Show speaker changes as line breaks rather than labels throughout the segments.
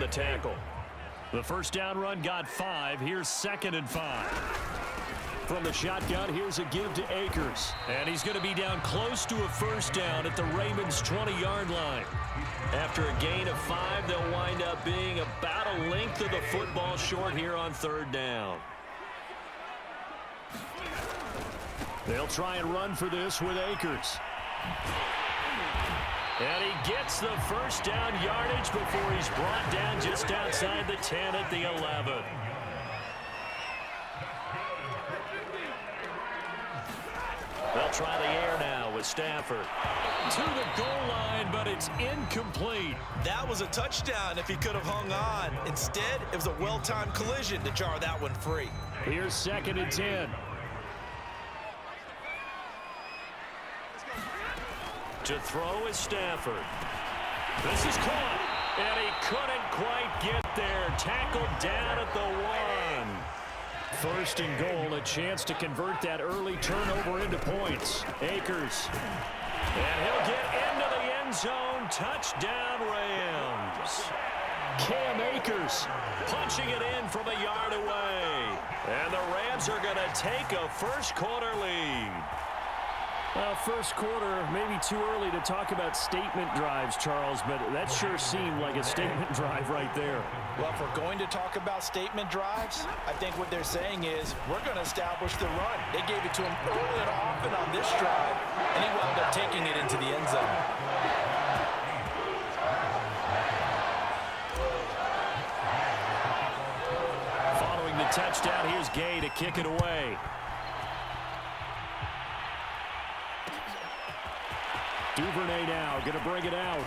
the tackle. The first down run got 5. Here's 2nd and 5. From the shotgun, here's a give to Akers. And he's going to be down close to a first down at the Ravens' 20-yard line. After a gain of 5, they'll wind up being about a length of the football short here on 3rd down. They'll try and run for this with Akers. And he gets the first down yardage before he's brought down just outside the 10 at the 11. They'll try the air now with Stafford. To the goal line, but it's incomplete.
That was a touchdown if he could have hung on. Instead, it was a well-timed collision to jar that one free.
Here's 2nd and 10. To throw is Stafford. This is caught, and he couldn't quite get there. Tackled down at the 1. 1st and goal, a chance to convert that early turnover into points. Akers. And he'll get into the end zone. Touchdown, Rams. Cam Akers punching it in from a yard away. And the Rams are going to take a first-quarter lead.
First quarter, maybe too early to talk about statement drives, Charles, but that sure seemed like a statement drive right there.
Well, if we're going to talk about statement drives, I think what they're saying is we're going to establish the run. They gave it to him early and often on this drive, and he wound up taking it into the end zone.
Following the touchdown, here's Gay to kick it away. Duvernay now going to bring it out.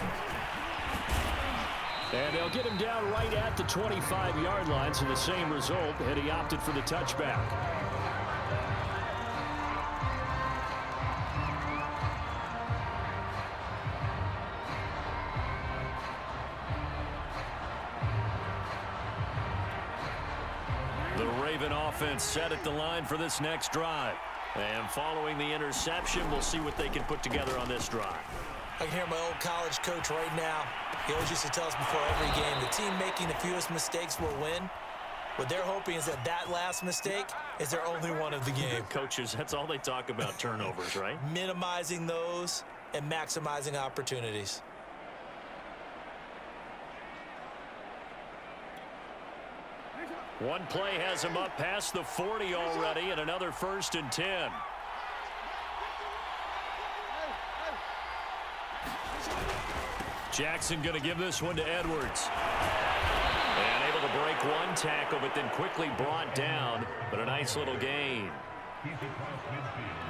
And they'll get him down right at the 25-yard line, so the same result, and he opted for the touchback. The Raven offense set at the line for this next drive. And following the interception, we'll see what they can put together on this drive.
I can hear my old college coach right now. He always used to tell us before every game, the team making the fewest mistakes will win. What they're hoping is that that last mistake is their only one of the game.
Coaches, that's all they talk about, turnovers, right?
Minimizing those and maximizing opportunities.
One play has him up past the 40 already, and another 1st and 10. Jackson going to give this one to Edwards. And able to break one tackle, but then quickly brought down. But a nice little gain.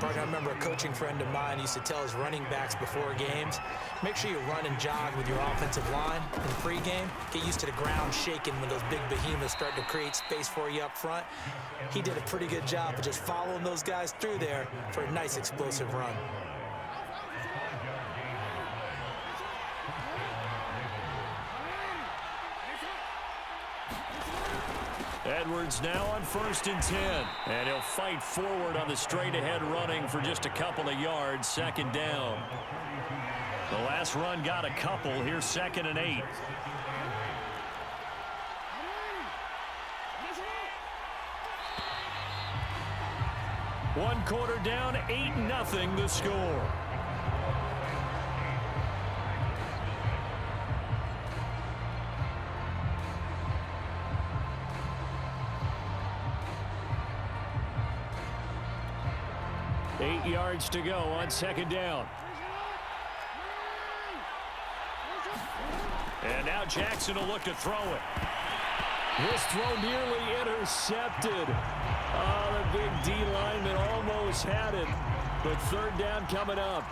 I remember a coaching friend of mine used to tell his running backs before games, make sure you run and jog with your offensive line in the pregame. Get used to the ground shaking when those big behemoths start to create space for you up front. He did a pretty good job of just following those guys through there for a nice explosive run.
Edwards now on 1st and 10. And he'll fight forward on the straight-ahead running for just a couple of yards. 2nd down. The last run got a couple. Here's 2nd and 8. One quarter down, 8-0 the score. Eight yards to go on 2nd down. And now Jackson will look to throw it. This throw nearly intercepted. Oh, the big D lineman almost had it. But 3rd down coming up.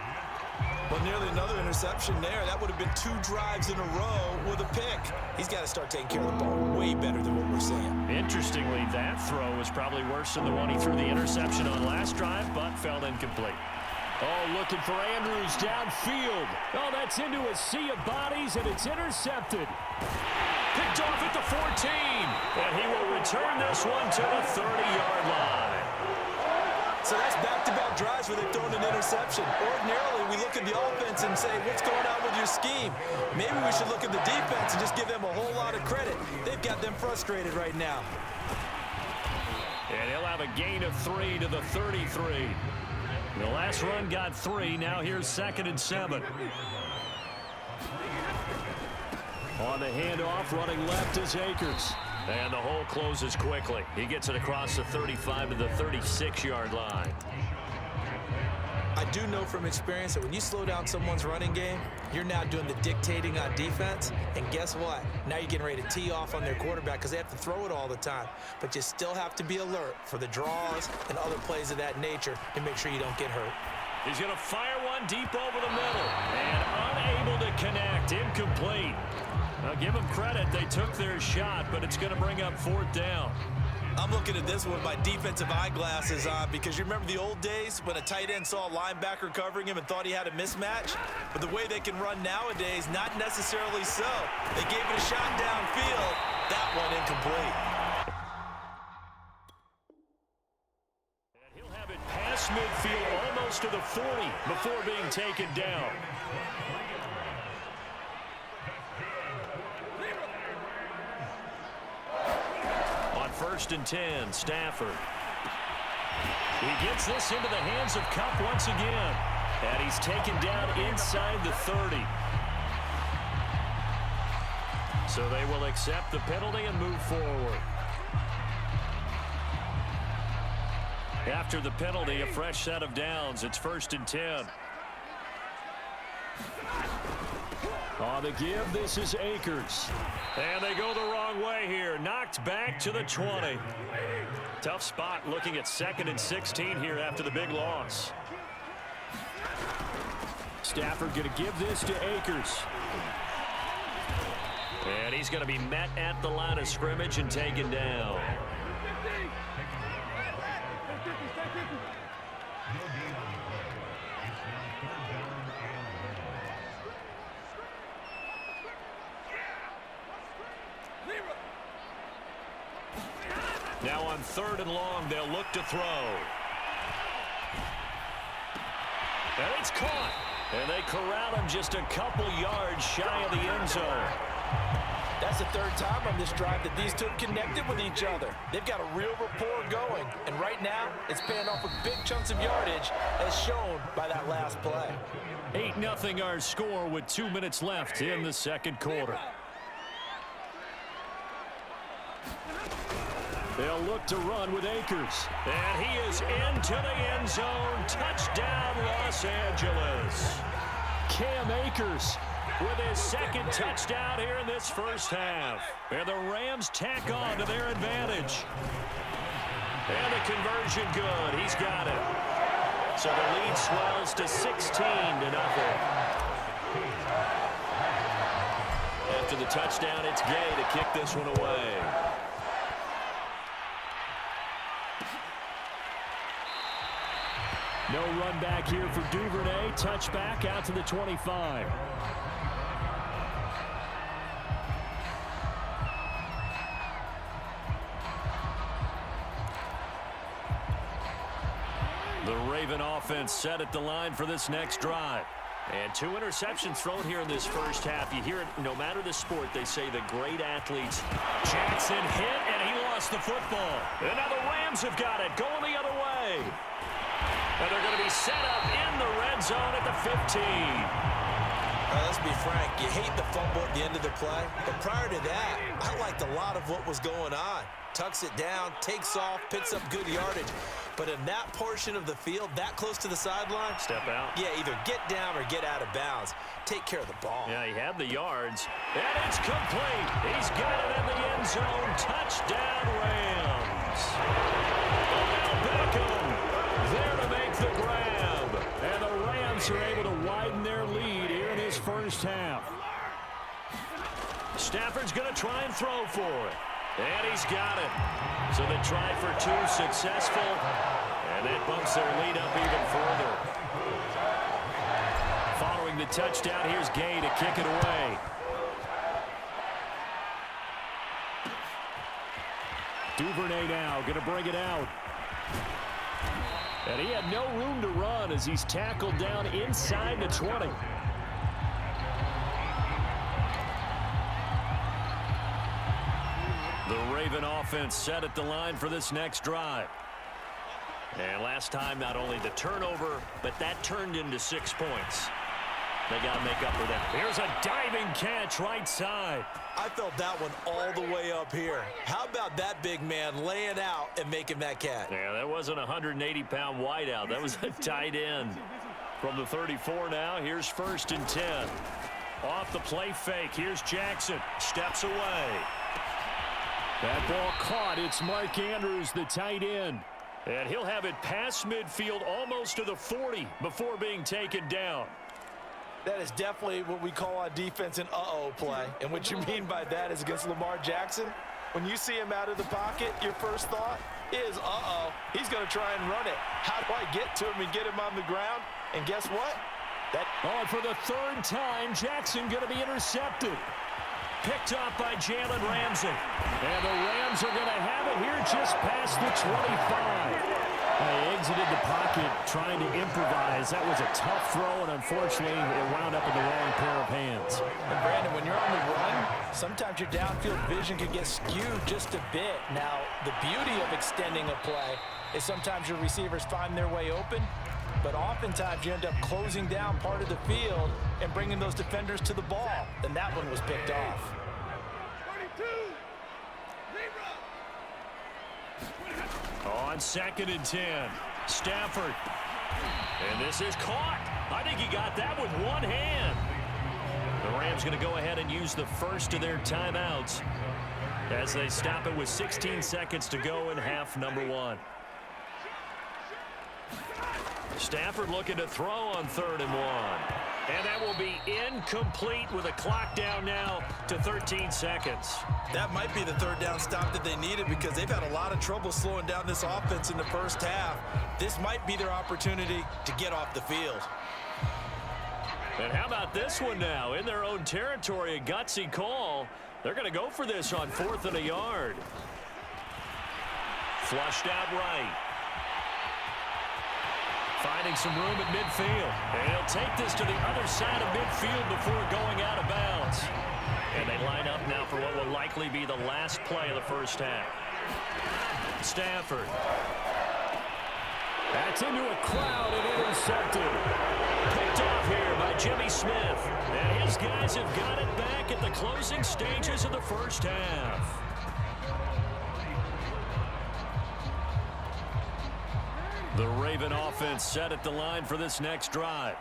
Well, nearly another interception there. That would have been 2 drives in a row with a pick. He's got to start taking care of the ball way better than what we're seeing.
Interestingly, that throw was probably worse than the one he threw the interception on last drive, but fell incomplete. Oh, looking for Andrews downfield. Oh, that's into a sea of bodies, and it's intercepted. Picked off at the 14, and he will return this one to the 30-yard line.
So that's back-to-back drives where they've thrown an interception. Ordinarily, we look at the offense and say, what's going on with your scheme? Maybe we should look at the defense and just give them a whole lot of credit. They've got them frustrated right now.
And he'll have a gain of 3 to the 33. The last run got 3. Now here's 2nd and 7. On the handoff, running left is Akers. And the hole closes quickly. He gets it across the 35 to the 36-yard line.
I do know from experience that when you slow down someone's running game, you're now doing the dictating on defense. And guess what? Now you're getting ready to tee off on their quarterback because they have to throw it all the time. But you still have to be alert for the draws and other plays of that nature to make sure you don't get hurt.
He's going to fire one deep over the middle. And unable to connect. Incomplete. Now give them credit. They took their shot, but it's going to bring up 4th down.
I'm looking at this one with my defensive eyeglasses on because you remember the old days when a tight end saw a linebacker covering him and thought he had a mismatch? But the way they can run nowadays, not necessarily so. They gave it a shot downfield. That one incomplete.
And he'll have it past midfield almost to the 40 before being taken down. First and 10, Stafford. He gets this into the hands of Kupp once again. And he's taken down inside the 30. So they will accept the penalty and move forward. After the penalty, a fresh set of downs. It's 1st and 10. On the give, this is Akers. And they go the wrong way here. Knocked back to the 20. Tough spot looking at 2nd and 16 here after the big loss. Stafford going to give this to Akers. And he's going to be met at the line of scrimmage and taken down. Now on 3rd and long, they'll look to throw. And it's caught. And they corral him just a couple yards shy of the end zone.
That's the 3rd time on this drive that these two connected with each other. They've got a real rapport going. And right now, it's paying off with big chunks of yardage, as shown by that last play.
8-0 our score with 2 minutes left in the 2nd quarter. They'll look to run with Akers. And he is into the end zone. Touchdown, Los Angeles. Cam Akers with his 2nd touchdown here in this first half. And the Rams tack on to their advantage. And the conversion good. He's got it. So the lead swells to 16-0. After the touchdown, it's Gay to kick this one away. No run back here for Duvernay. Touchback out to the 25. The Raven offense set at the line for this next drive. And 2 interceptions thrown here in this first half. You hear it no matter the sport, they say the great athletes. Jackson hit, and he lost the football. And now the Rams have got it, going the other way. And they're going to be set up in the red zone at the 15.
Let's be frank, you hate the fumble at the end of the play, but prior to that, I liked a lot of what was going on. Tucks it down, takes off, picks up good yardage. But in that portion of the field, that close to the sideline,
step out.
Yeah, either get down or get out of bounds. Take care of the ball.
Yeah, he had the yards. And it's complete. He's got it in the end zone. Touchdown, Rams. Odell Beckham there to make the grab. And the Rams are able to widen their lead here in this first half. Stafford's going to try and throw for it. And he's got it. So the try for 2 successful. And that bumps their lead up even further. Following the touchdown, here's Gay to kick it away. Duvernay now going to bring it out.
And he had no room to run as he's tackled down inside the 20. The Raven offense set at the line for this next drive. And last time, not only the turnover, but that turned into 6 points. They got to make up for that. Here's a diving catch right side.
I felt that one all the way up here. How about that big man laying out and making that catch?
Yeah, that wasn't a 180-pound wideout. That was a tight end. From the 34 now, here's 1st and 10. Off the play fake, here's Jackson. Steps away. That ball caught. It's Mark Andrews, the tight end. And he'll have it past midfield almost to the 40 before being taken down.
That is definitely what we call on defense an uh-oh play. And what you mean by that is against Lamar Jackson, when you see him out of the pocket, your first thought is, uh-oh, he's going to try and run it. How do I get to him and get him on the ground? And guess what?
For the 3rd time, Jackson going to be intercepted. Picked off by Jalen Ramsey. And the Rams are going to have it here just past the 25. They exited the pocket trying to improvise. That was a tough throw, and unfortunately, it wound up in the wrong pair of hands.
And Brandon, when you're on the run, sometimes your downfield vision can get skewed just a bit. Now, the beauty of extending a play is sometimes your receivers find their way open, but oftentimes you end up closing down part of the field and bringing those defenders to the ball. And that one was picked off.
On 2nd and 10, Stafford. And this is caught. I think he got that with one hand. The Rams going to go ahead and use the first of their timeouts as they stop it with 16 seconds to go in half number 1. Stafford looking to throw on 3rd and 1. And that will be incomplete with a clock down now to 13 seconds.
That might be the 3rd down stop that they needed because they've had a lot of trouble slowing down this offense in the first half. This might be their opportunity to get off the field.
And how about this one now? In their own territory, a gutsy call. They're going to go for this on 4th and a yard. Flushed out right. Finding some room at midfield. And he'll take this to the other side of midfield before going out of bounds. And they line up now for what will likely be the last play of the first half. Stafford. That's into a crowd and intercepted. Picked off here by Jimmy Smith. And his guys have got it back at the closing stages of the first half. The Raven offense set at the line for this next drive.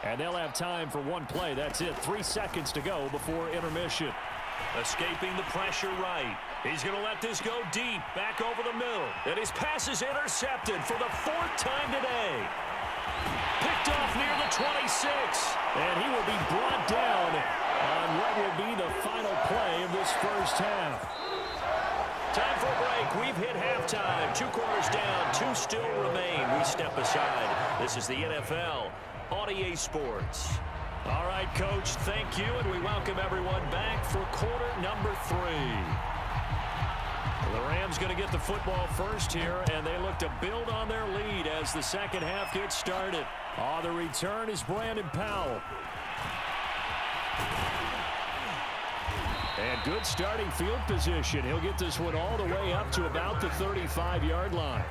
And they'll have time for one play. That's it. 3 seconds to go before intermission. Escaping the pressure right. He's going to let this go deep. Back over the middle. And his pass is intercepted for the 4th time today. Picked off near the 26. And he will be brought down on what will be the final play of this first half. Time for a break. We've hit halftime. 2 quarters down. 2 still remain. We step aside. This is the NFL on EA Sports. All right, Coach, thank you, and we welcome everyone back for quarter number 3. The Rams going to get the football first here, and they look to build on their lead as the second half gets started. The return is Brandon Powell. And good starting field position. He'll get this one all the way up to about the 35-yard line.